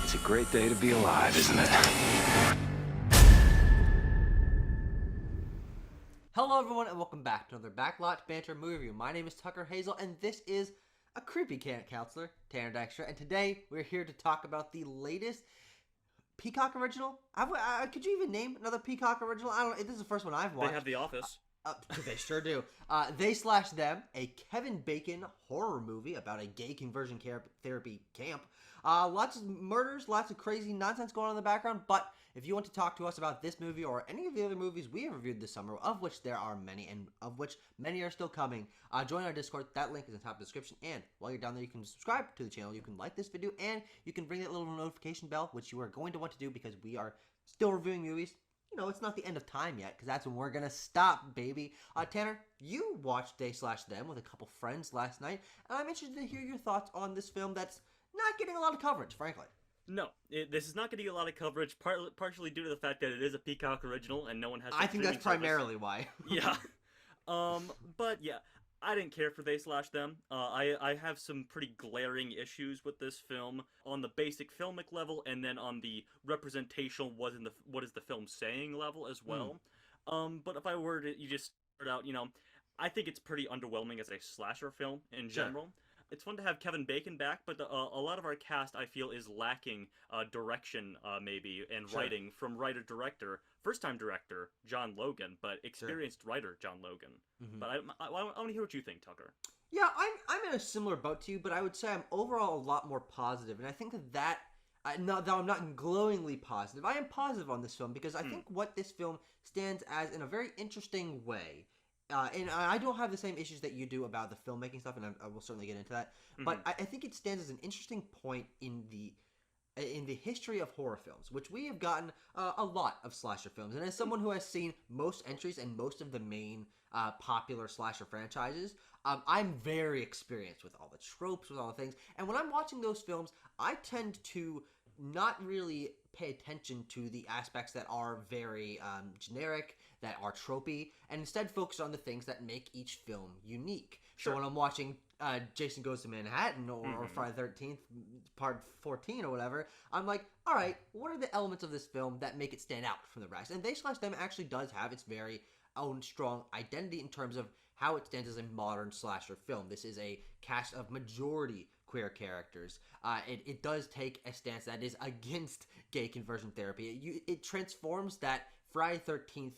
It's a great day to be alive, isn't it? Hello everyone and welcome back to another Backlot Banter movie review. My name is Tucker Hazel and this is a creepy counselor, Tanner Dexter, and today we're here to talk about the latest Peacock original. Could you even name another Peacock original? I don't know. This is the first one I've watched. They have The Office. They sure do. They/Them, a Kevin Bacon horror movie about a gay conversion therapy camp. Lots of murders, lots of crazy nonsense going on in the background, but if you want to talk to us about this movie or any of the other movies we have reviewed this summer, of which there are many, and of which many are still coming, join our Discord. That link is in the top of the description, and while you're down there, you can subscribe to the channel, you can like this video, and you can ring that little notification bell, which you are going to want to do because we are still reviewing movies. You know, it's not the end of time yet, because that's when we're going to stop, baby. Tanner, you watched They/Them with a couple friends last night, and I'm interested to hear your thoughts on this film that's not getting a lot of coverage, frankly. No, this is not getting a lot of coverage, partially due to the fact that it is a Peacock original and no one has a I think that's streaming primarily service. why. Yeah. But yeah, I didn't care for They/Them. I have some pretty glaring issues with this film on the basic filmic level, and then on the representational what is the film saying level as well. But if I were to you just start out, I think it's pretty underwhelming as a slasher film in general. It's fun to have Kevin Bacon back, but a lot of our cast, I feel, is lacking direction, maybe, and writing from writer-director, first-time director John Logan, but experienced writer John Logan. But I want to hear what you think, Tucker. Yeah, I'm in a similar boat to you, but I would say I'm overall a lot more positive, and I think that though I'm not glowingly positive, I am positive on this film because I think what this film stands as in a very interesting way. And I don't have the same issues that you do about the filmmaking stuff, and I will certainly get into that. But I think it stands as an interesting point in the history of horror films, which we have gotten a lot of slasher films. And as someone who has seen most entries and most of the main popular slasher franchises, I'm very experienced with all the tropes, with all the things. And when I'm watching those films, I tend to not really pay attention to the aspects that are very generic, that are tropey, and instead focus on the things that make each film unique. Sure. So when I'm watching Jason Goes to Manhattan or Friday the 13th, Part 14 or whatever, I'm like, all right, what are the elements of this film that make it stand out from the rest? And They/Them actually does have its very own strong identity in terms of how it stands as a modern slasher film. This is a cast of majority queer characters. It does take a stance that is against gay conversion therapy. It transforms that Friday 13th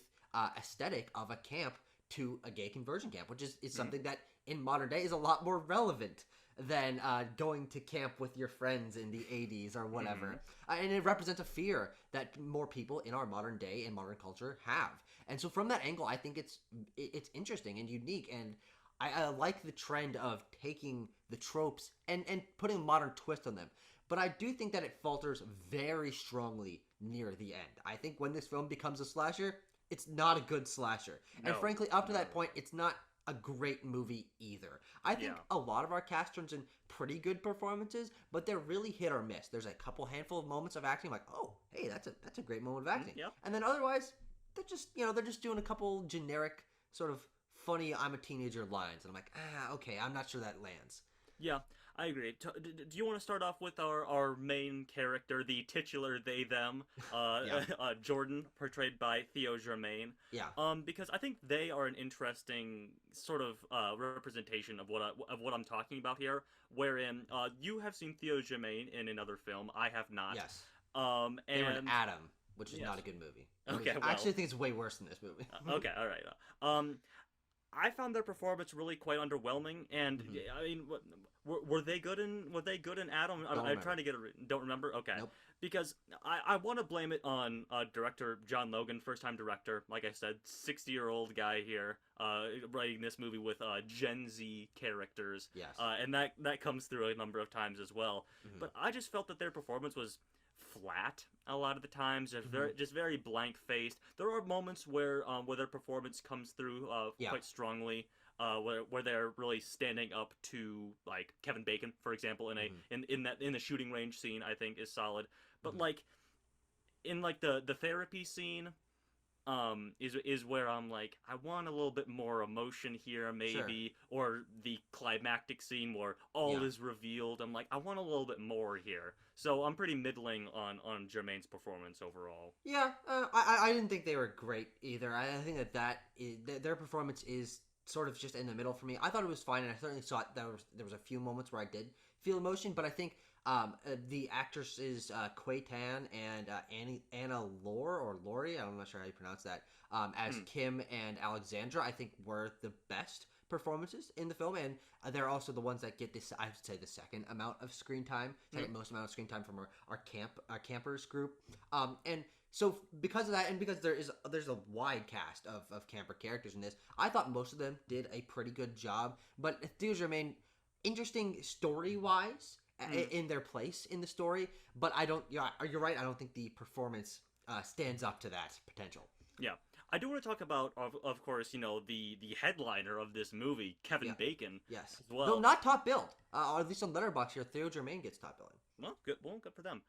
aesthetic of a camp to a gay conversion camp, which is something that in modern day is a lot more relevant than going to camp with your friends in the 80s or whatever. And it represents a fear that more people in our modern day and modern culture have. And so from that angle, I think it's interesting and unique, and I like the trend of taking the tropes and putting a modern twist on them. But I do think that it falters very strongly near the end. I think when this film becomes a slasher, it's not a good slasher. No, and frankly, up to that point, it's not a great movie either. I think a lot of our cast turns in pretty good performances, but they're really hit or miss. There's a handful of moments of acting like, oh, hey, that's a great moment of acting. And then otherwise, they're just doing a couple generic sort of funny I'm a teenager lines, and I'm like, okay, I'm not sure that lands. Yeah, I agree. Do you want to start off with our main character, the titular they/them, Jordan, portrayed by Theo Germain? Yeah. Because I think they are an interesting sort of representation of what I'm talking about here. Wherein you have seen Theo Germain in another film, I have not. Yes. And They were in Adam, which is not a good movie. Okay, I actually think it's way worse than this movie. Okay, all right. I found their performance really quite underwhelming, and I mean, were they good in Adam? I'm trying to don't remember. Okay, nope. Because I want to blame it on director John Logan, first time director. Like I said, 60-year-old guy here, writing this movie with Gen Z characters. Yes. And that comes through a number of times as well. But I just felt that their performance was flat a lot of the times, just very blank faced. There are moments where their performance comes through quite strongly, where they're really standing up to like Kevin Bacon, for example, in the shooting range scene. I think is solid, but like in like the therapy scene, is where I'm like, I want a little bit more emotion here, maybe, or the climactic scene where all is revealed. I'm like, I want a little bit more here. So I'm pretty middling on Jermaine's performance overall. Yeah, I didn't think they were great either. I think their performance is sort of just in the middle for me. I thought it was fine, and I certainly saw there was a few moments where I did feel emotion, but I think the actresses Quay Tan and Anna Laurie, I'm not sure how you pronounce that, as Kim and Alexandra, I think were the best performances in the film, and they're also the ones that get this, I would say, the second amount of screen time, second most amount of screen time from our campers group, and so because of that, and because there's a wide cast of camper characters in this, I thought most of them did a pretty good job, but these remain interesting story-wise in their place in the story, but I don't, you're right, I don't think the performance stands up to that potential. Yeah. I do want to talk about, of course, the headliner of this movie, Kevin Bacon. Yes. As well. Though not top billed. Or at least on Letterboxd here, Theo Germain gets top billing. Well, good. Well, good for them.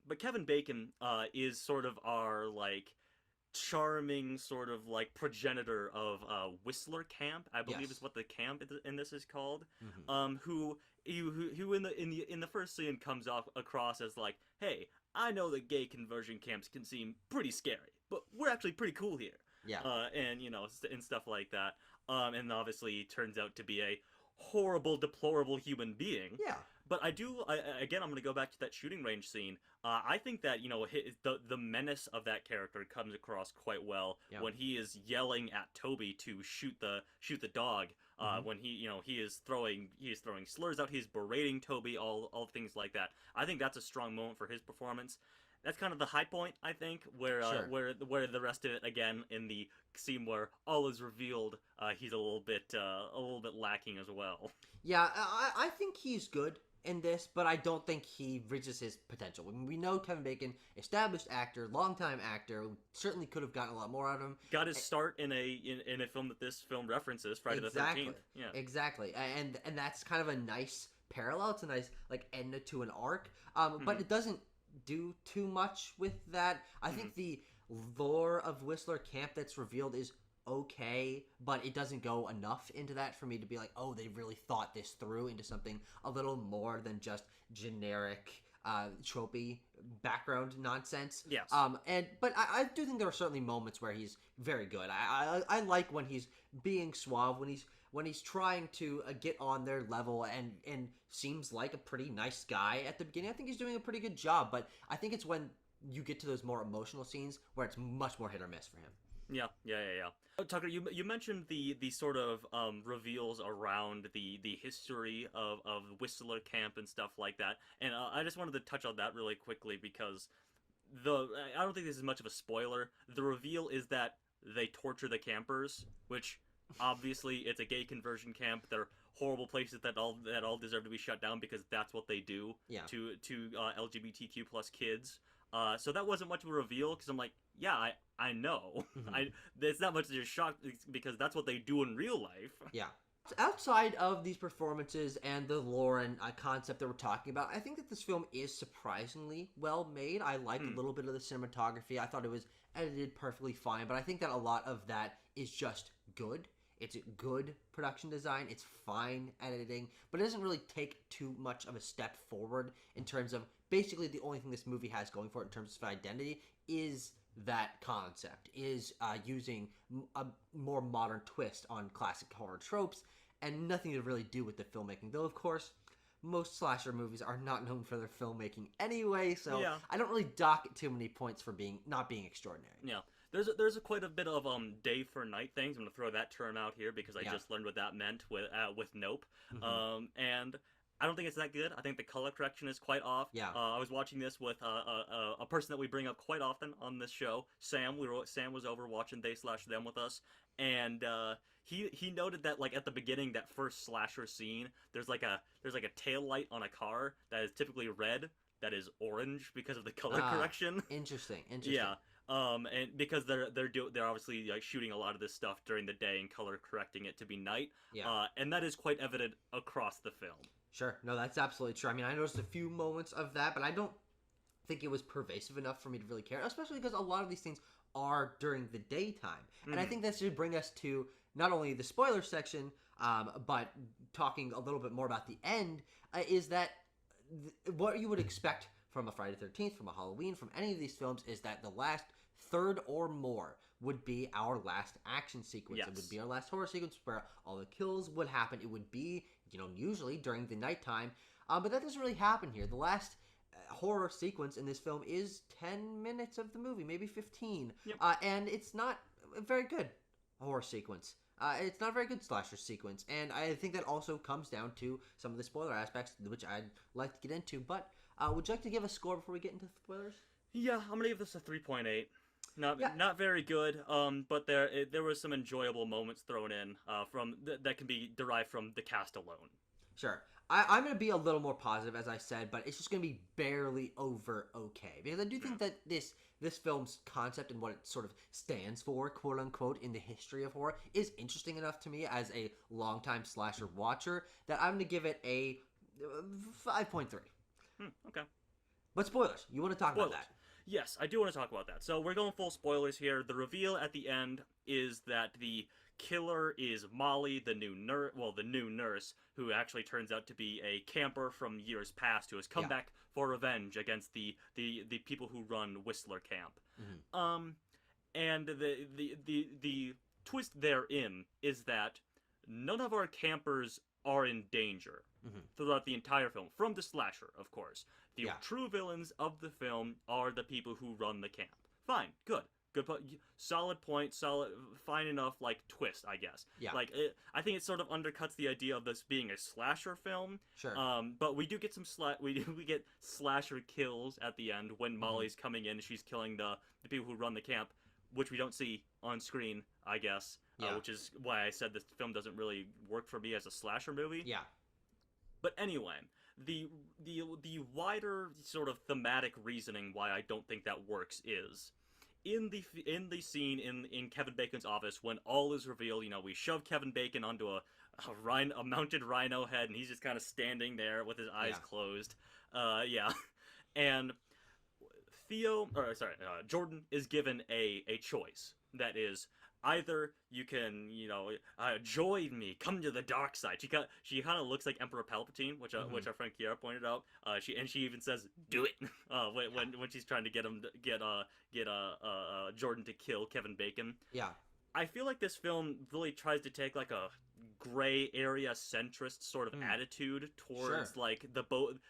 But Kevin Bacon is sort of our, like, charming sort of, like, progenitor of Whistler Camp, I believe is what the camp in this is called. Who in the first scene comes across as like, hey, I know that gay conversion camps can seem pretty scary, but we're actually pretty cool here. Yeah. And and stuff like that. And obviously turns out to be a horrible, deplorable human being. Yeah. But again, I'm going to go back to that shooting range scene. I think that, the menace of that character comes across quite well when he is yelling at Toby to shoot the dog. When he is throwing slurs out, he's berating Toby, all things like that. I think that's a strong moment for his performance. That's kind of the high point, I think, where the rest of it, again, in the scene where all is revealed, he's a little bit lacking as well. Yeah, I think he's good in this, but I don't think he reaches his potential. I mean, we know Kevin Bacon, established actor, longtime actor, certainly could have gotten a lot more out of him. Got his start in a film that this film references, Friday the 13th. Yeah, exactly, and that's kind of a nice parallel. It's a nice end to an arc, but it doesn't do too much with that. I think the lore of Whistler Camp that's revealed is okay, but it doesn't go enough into that for me to be like, oh, they really thought this through into something a little more than just generic tropey background nonsense. Yes. But I do think there are certainly moments where he's very good. I like when he's being suave, when he's trying to get on their level and seems like a pretty nice guy at the beginning. I think he's doing a pretty good job, but I think it's when you get to those more emotional scenes where it's much more hit or miss for him. Yeah. Tucker, you mentioned the sort of reveals around the history of Whistler Camp and stuff like that, and I just wanted to touch on that really quickly because I don't think this is much of a spoiler. The reveal is that they torture the campers, which obviously it's a gay conversion camp. They're horrible places that all deserve to be shut down because that's what they do to LGBTQ plus kids. So that wasn't much of a reveal because I'm like, yeah, I know. It's not much of a shock because that's what they do in real life. Yeah. Outside of these performances and the lore and concept that we're talking about, I think that this film is surprisingly well made. I liked a little bit of the cinematography. I thought it was edited perfectly fine, but I think that a lot of that is just good. It's good production design. It's fine editing, but it doesn't really take too much of a step forward in terms of basically the only thing this movie has going for it in terms of identity is that concept, is using a more modern twist on classic horror tropes and nothing to really do with the filmmaking. Though, of course, most slasher movies are not known for their filmmaking anyway, so I don't really dock it too many points for not being extraordinary. Yeah. There's quite a bit of day for night things. I'm gonna throw that term out here because I just learned what that meant with Nope. And I don't think it's that good. I think the color correction is quite off. Yeah. I was watching this with a person that we bring up quite often on this show, Sam. Sam was over watching They/Them with us, and he noted that like at the beginning, that first slasher scene, there's like a tail light on a car that is typically red that is orange because of the color correction. Interesting. Yeah. And because they're obviously like shooting a lot of this stuff during the day and color correcting it to be night. Yeah. And that is quite evident across the film. Sure. No, that's absolutely true. I mean, I noticed a few moments of that, but I don't think it was pervasive enough for me to really care, especially because a lot of these things are during the daytime. And I think that should bring us to not only the spoiler section, but talking a little bit more about the end, is that what you would expect from a Friday the 13th, from a Halloween, from any of these films, is that the last third or more would be our last action sequence. Yes. It would be our last horror sequence where all the kills would happen. It would be, usually during the nighttime. But that doesn't really happen here. The last horror sequence in this film is 10 minutes of the movie, maybe 15. Yep. And it's not a very good horror sequence. It's not a very good slasher sequence. And I think that also comes down to some of the spoiler aspects, which I'd like to get into. But would you like to give a score before we get into the spoilers? Yeah, I'm gonna give this a 3.8. Not very good, but there were some enjoyable moments thrown in that can be derived from the cast alone. Sure. I'm going to be a little more positive, as I said, but it's just going to be barely over okay. Because I do think that this film's concept and what it sort of stands for, quote-unquote, in the history of horror is interesting enough to me as a longtime slasher watcher that I'm going to give it a 5.3. Okay. But spoilers. You want to talk about that? Yes, I do want to talk about that. So we're going full spoilers here. The reveal at the end is that the killer is Molly, the new nurse, who actually turns out to be a camper from years past who has come back for revenge against the people who run Whistler Camp. And the twist therein is that none of our campers are in danger throughout the entire film, from the slasher, of course. The true villains of the film are the people who run the camp. Fine, good, solid point, fine enough, twist, I guess. Yeah. I think it sort of undercuts the idea of this being a slasher film. Sure. But we do get we get slasher kills at the end when Molly's coming in. She's killing the people who run the camp, which we don't see on screen, I guess. Which is why I said this film doesn't really work for me as a slasher movie. Yeah. But anyway, the wider sort of thematic reasoning why I don't think that works is in the scene in Kevin Bacon's office when all is revealed. We shove Kevin Bacon onto a mounted rhino head, and he's just kind of standing there with his eyes closed. And Jordan is given a choice that is, either you can, join me, come to the dark side. She kind of looks like Emperor Palpatine, which our friend Kiara pointed out. She even says, "Do it," when she's trying to get Jordan to kill Kevin Bacon. Yeah. I feel like this film really tries to take like a gray area centrist sort of attitude towards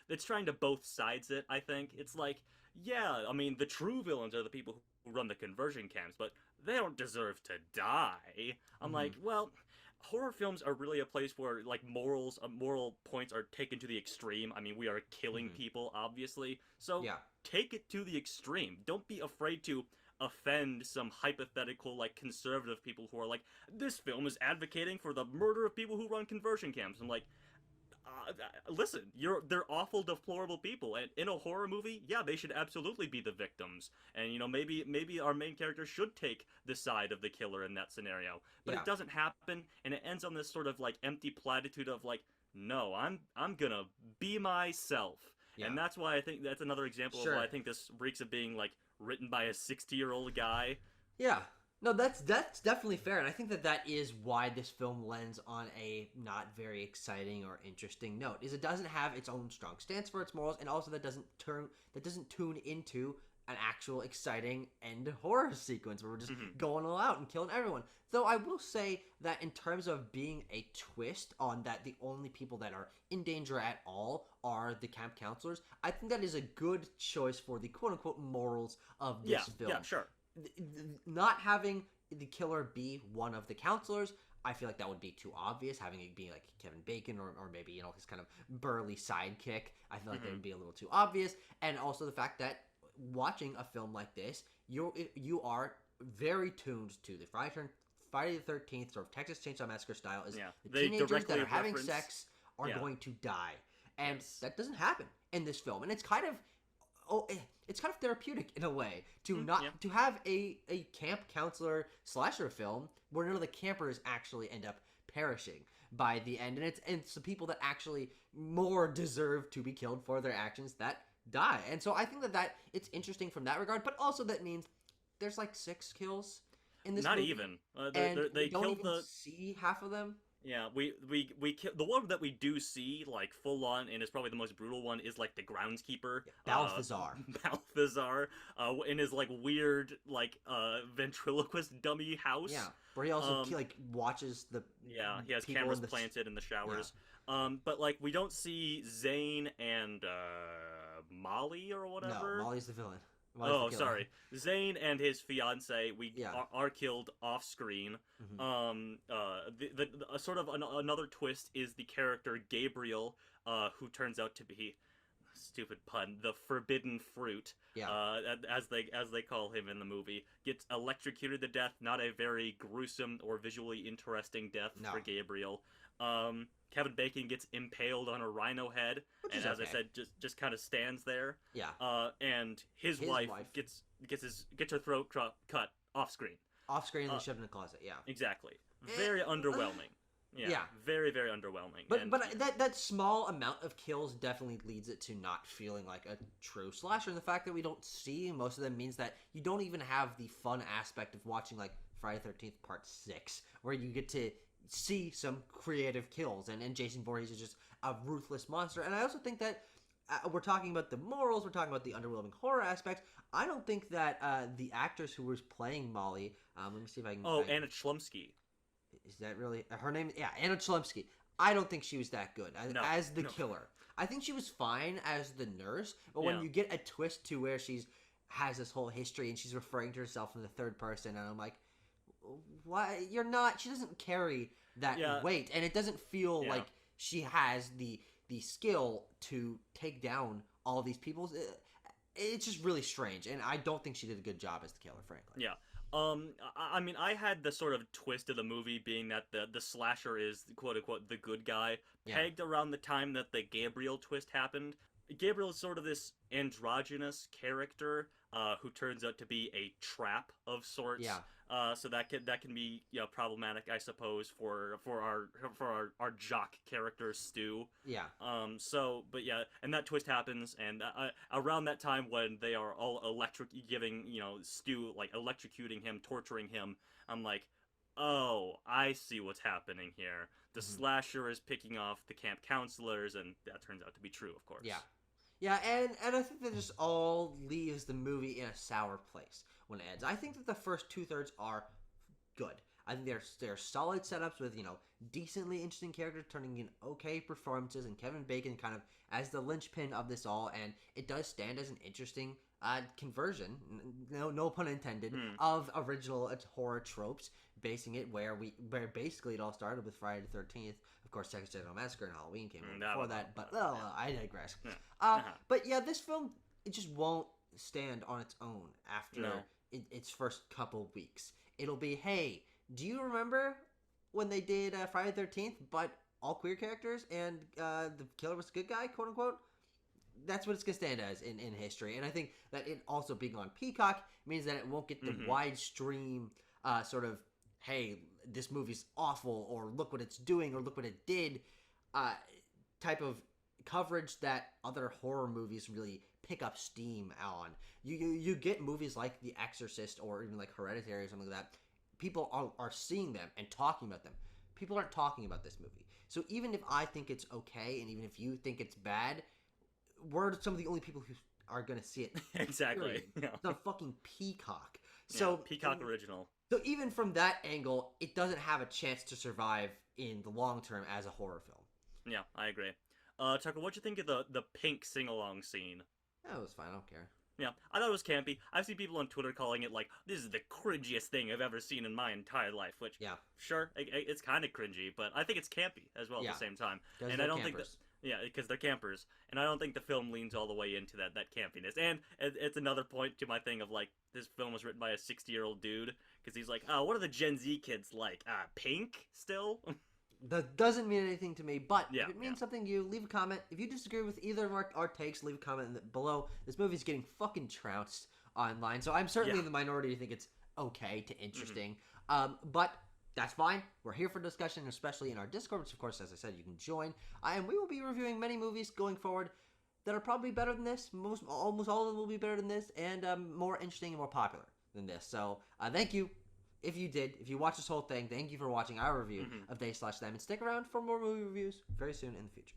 it's trying to both sides it. I think it's like, yeah, I mean, the true villains are the people who run the conversion camps, but they don't deserve to die. I'm like, well, horror films are really a place where moral points are taken to the extreme. I mean, we are killing people, obviously, so take it to the extreme. Don't be afraid to offend some hypothetical conservative people who are like, this film is advocating for the murder of people who run conversion camps. I'm like, listen, they're awful, deplorable people, and in a horror movie, they should absolutely be the victims, and maybe our main character should take the side of the killer in that scenario, but it doesn't happen, and it ends on this sort of empty platitude of no, I'm gonna be myself, and that's why I think that's another example of why I think this reeks of being written by a 60-year-old guy. Yeah. No, that's definitely fair, and I think that is why this film lands on a not very exciting or interesting note. Is it doesn't have its own strong stance for its morals, and also that doesn't tune into an actual exciting end horror sequence where we're just going all out and killing everyone. Though I will say that in terms of being a twist on that the only people that are in danger at all are the camp counselors, I think that is a good choice for the quote-unquote morals of this film. Yeah, sure. Not having the killer be one of the counselors, I feel like that would be too obvious. Having it be Kevin Bacon or maybe his kind of burly sidekick, I feel like that would be a little too obvious. And also the fact that watching a film like this, you are very tuned to the Friday the 13th sort of Texas Chainsaw Massacre style. Is the teenagers that are having sex are going to die, and that doesn't happen in this film, and it's kind of therapeutic in a way to to have a camp counselor slasher film where none of the campers actually end up perishing by the end, and it's the people that actually more deserve to be killed for their actions that die. And so I think that it's interesting from that regard, but also that means there's like 6 kills in this Not movie, even. and They we don't killed even the. see half of them. Yeah, we kill the one that we do see like full on and is probably the most brutal one is like the groundskeeper, Balthazar. Balthazar, in his like weird like ventriloquist dummy house. Yeah, where he also Um, like watches the he has people cameras in the planted in the showers. But like we don't see Zane and Molly or No, whatever. Molly's the villain. Molly's Oh, the killer. sorry. Zane and his fiance Yeah. are killed off screen. Mhm. Sort of another twist is the character Gabriel, who turns out to be, stupid pun, the forbidden fruit. Yeah. As they call him in the movie, gets electrocuted to death. Not a very gruesome or visually interesting death No. for Gabriel. Kevin Bacon gets impaled on a rhino head, Which and is as I okay. said, just kind of stands there. Yeah. And his His wife wife. gets her throat cut off screen. Off screen and shoved in a closet. Yeah. Exactly. Very underwhelming. Yeah. Very very underwhelming. But And, that small amount of kills definitely leads it to not feeling like a true slasher. And the fact that we don't see most of them means that you don't even have the fun aspect of watching like Friday the 13th Part 6, where you get to see some creative kills. And Jason Voorhees is just a ruthless monster. And I also think that we're talking about the morals, we're talking about the underwhelming horror aspects. I don't think that the actress who was playing Molly, let me see if I can... Anna Chlumsky. Is that really her name? Yeah, Anna Chlumsky. I don't think she was that good as the no. killer. I think she was fine as the nurse, but when Yeah. you get a twist to where has this whole history and she's referring to herself in the third person, and I'm like, why? You're not. She doesn't carry that Yeah. weight, and it doesn't feel Yeah. like she has the skill to take down all these people. It's just really strange, and I don't think she did a good job as the killer, frankly. Yeah. I mean, I had the sort of twist of the movie being that the slasher is quote unquote the good guy, Yeah. pegged around the time that the Gabriel twist happened. Gabriel is sort of this androgynous character who turns out to be a trap of sorts. Yeah. So that can be problematic, I suppose, for our jock character Stu. Yeah. But yeah, and that twist happens, and around that time when they are all giving Stu like electrocuting him, torturing him, I'm like, oh, I see what's happening here. The slasher is picking off the camp counselors, and that turns out to be true, of course. Yeah. Yeah, and I think that just all leaves the movie in a sour place when it ends. I think that the first 2/3 are good. I think they're solid setups with, decently interesting characters turning in okay performances, and Kevin Bacon kind of as the linchpin of this all, and it does stand as an interesting conversion, no pun intended, of original horror tropes, basing it where basically it all started with Friday the 13th. Of course, Texas Chainsaw Massacre and Halloween came before that, but I digress. But yeah, this film, it just won't stand on its own after its first couple weeks. It'll be, hey, do you remember when they did Friday the 13th, but all queer characters and the killer was a good guy, quote unquote? That's what it's going to stand as in history. And I think that it also being on Peacock means that it won't get the wide stream sort of, hey, this movie's awful, or look what it's doing, or look what it did type of coverage that other horror movies really pick up steam on. You get movies like The Exorcist or even like Hereditary or something like that. People are seeing them and talking about them. People aren't talking about this movie. So even if I think it's okay, and even if you think it's bad, we're some of the only people who are going to see it. Exactly. Yeah. It's on fucking Peacock. Yeah, So Peacock original. So even from that angle, it doesn't have a chance to survive in the long term as a horror film. Yeah, I agree. Tucker, what'd you think of the Pink sing-along scene? That was fine. I don't care. Yeah, I thought it was campy. I've seen people on Twitter calling it like, this is the cringiest thing I've ever seen in my entire life, which, Yeah. sure, it's kind of cringy, but I think it's campy as well at the same time. 'Cause And they're I don't think campers. that, yeah, because they're campers. And I don't think the film leans all the way into that campiness. And it's another point to my thing of like, this film was written by a 60-year-old dude, because he's like, oh, what are the Gen Z kids like? Pink still? That doesn't mean anything to me, but Yeah, if it means something to you, leave a comment. If you disagree with either of our takes, leave a comment below. This movie's getting fucking trounced online, so I'm certainly in the minority to think it's okay to interesting. But that's fine. We're here for discussion, especially in our Discord, which, of course, as I said, you can join. And we will be reviewing many movies going forward that are probably better than this. Almost all of them will be better than this, and more interesting and more popular than this. So thank you. If you watched this whole thing, thank you for watching our review of They/Them, and stick around for more movie reviews very soon in the future.